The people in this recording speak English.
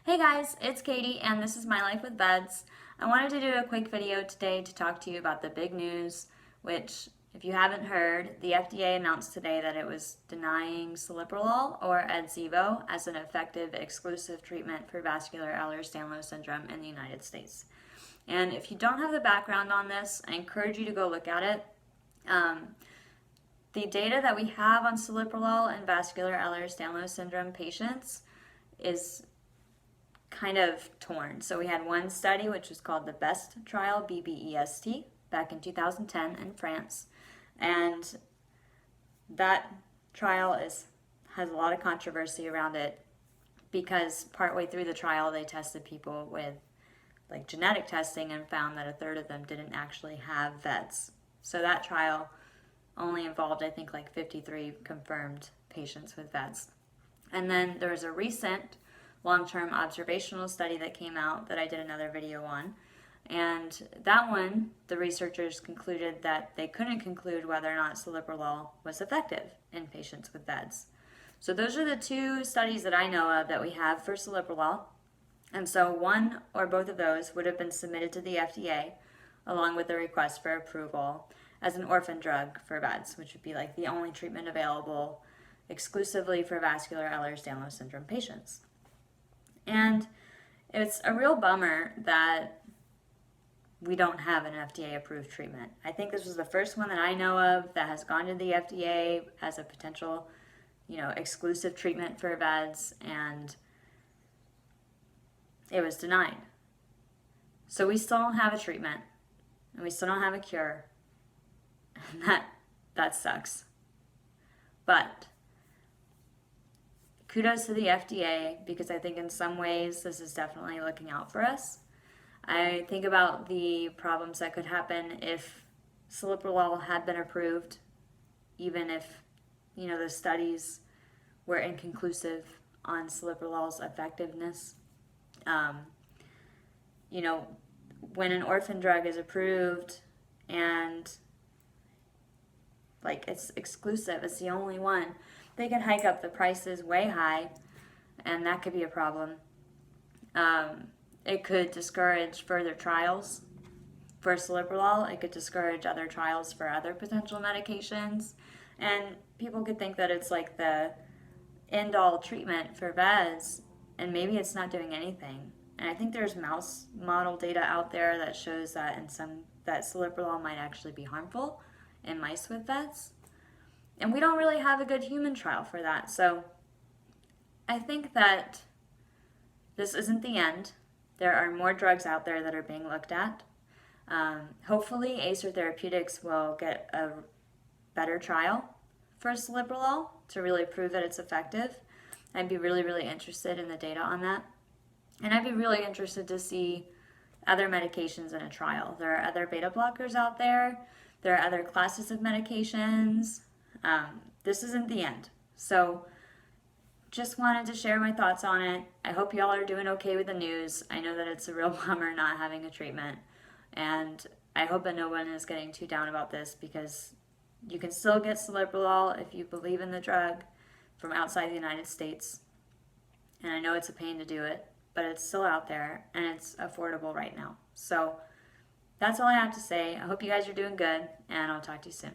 Hey guys, it's Katie and this is My Life with vEDS. I wanted to do a quick video today to talk to you about the big news, which, if you haven't heard, the FDA announced today that it was denying Celiprolol or Edsivo as an effective exclusive treatment for vascular Ehlers-Danlos syndrome in the United States. And if you don't have the background on this, I encourage you to go look at it. The data that we have on Celiprolol in vascular Ehlers-Danlos syndrome patients is kind of torn. So we had one study which was called the BEST trial, BBEST, back in 2010 in France, and that trial has a lot of controversy around it because partway through the trial they tested people with genetic testing and found that a third of them didn't actually have vEDS. So that trial only involved, I think, 53 confirmed patients with vEDS. And then there was a recent long-term observational study that came out that I did another video on. And that one, the researchers concluded that they couldn't conclude whether or not Celiprolol was effective in patients with vEDS. So those are the two studies that I know of that we have for Celiprolol. And so one or both of those would have been submitted to the FDA along with a request for approval as an orphan drug for vEDS, which would be the only treatment available exclusively for vascular Ehlers-Danlos syndrome patients. And it's a real bummer that we don't have an FDA-approved treatment. I think this was the first one that I know of that has gone to the FDA as a potential, exclusive treatment for vEDS, and it was denied. So we still don't have a treatment, and we still don't have a cure, and that sucks. But kudos to the FDA, because I think in some ways this is definitely looking out for us. I think about the problems that could happen if Celiprolol had been approved, even if, the studies were inconclusive on Celiprolol's effectiveness. When an orphan drug is approved and it's exclusive, it's the only one, they could hike up the prices way high, and that could be a problem. It could discourage further trials for Celiprolol. It could discourage other trials for other potential medications, and people could think that it's the end-all treatment for vEDS, and maybe it's not doing anything. And I think there's mouse model data out there that shows that that Celiprolol might actually be harmful in mice with vEDS. And we don't really have a good human trial for that. So I think that this isn't the end. There are more drugs out there that are being looked at. Hopefully Acer Therapeutics will get a better trial for Celiprolol to really prove that it's effective. I'd be really, really interested in the data on that. And I'd be really interested to see other medications in a trial. There are other beta blockers out there. There are other classes of medications. This isn't the end. So just wanted to share my thoughts on it. I hope y'all are doing okay with the news. I know that it's a real bummer not having a treatment. And I hope that no one is getting too down about this, because you can still get Celiprolol if you believe in the drug from outside the United States. And I know it's a pain to do it, but it's still out there and it's affordable right now. So that's all I have to say. I hope you guys are doing good, and I'll talk to you soon.